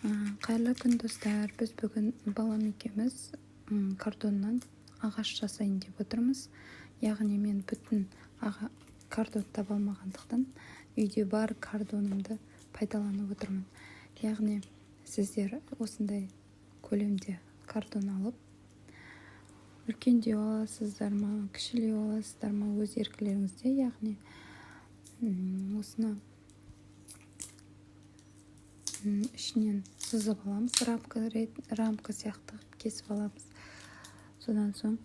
Кайырлуу күн достар. Біз бүгін балам екеуміз картоннан ағаш жасайын деп отырмыз. Яғни мен бүтін картон таба алмағандықтан үйде бар картонымды пайдаланып отырмын. Яғни сіздер осындай көлемде картон алып, үлкендеу аласыздар ма, кішілеу аласыздар ма, өз еркілеріңізде. Яғни осыны ішінен сызып аламыз, рамка сияқты кесіп аламыз. Содан соң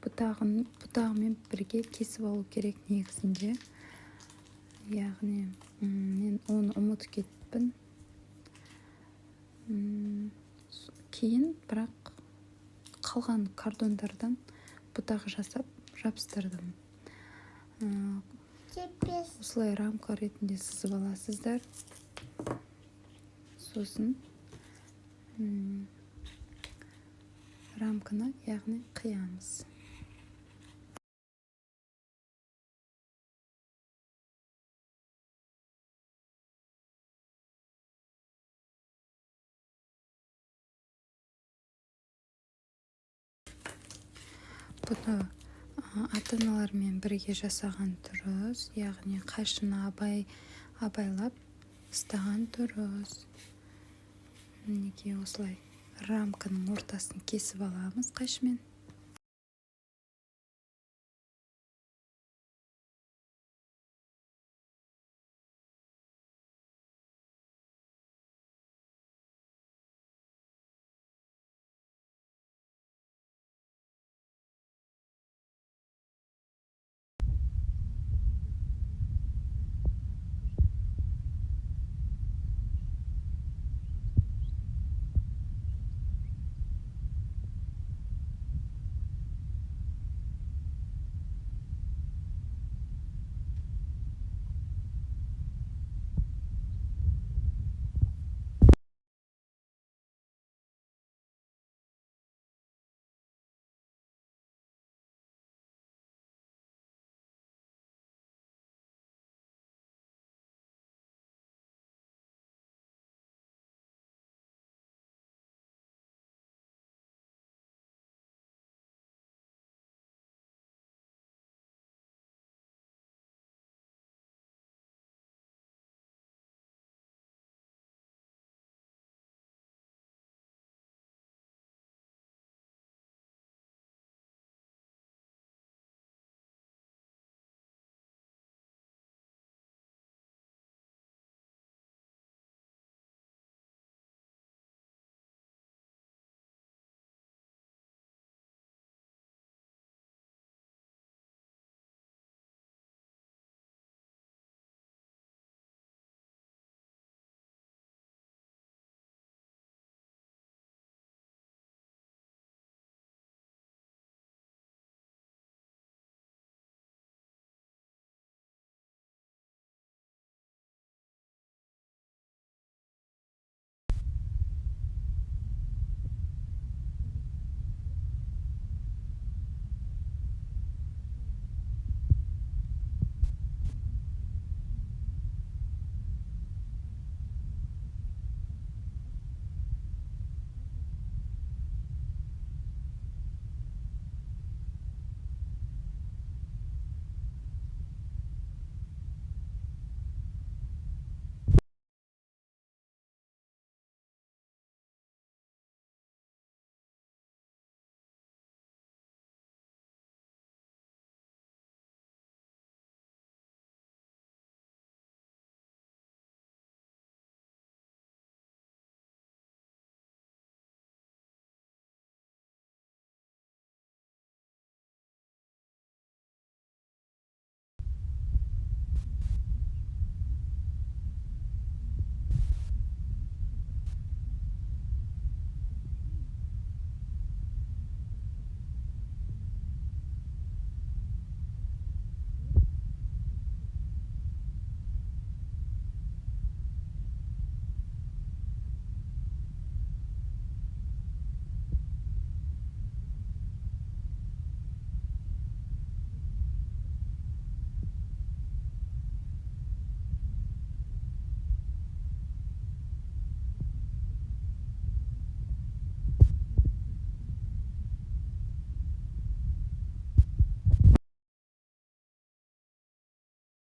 бұтағымен бірге кесіп алу керек негізінде. Яғни мен оны ұмытып кетіппін. Кейін бірақ қалған картондардан бұтақ жасап жабыстырдым. Осылай рамка ретінде сызып аласыздар. Сосын рамканы, яғни қиямыз. Бұны ата-аналармен бірге жасаған дұрыс, яғни қайшыны абайлап ұстаған дұрыс. Неге осылай рамканың ортасын кесіп аламыз қайшымен.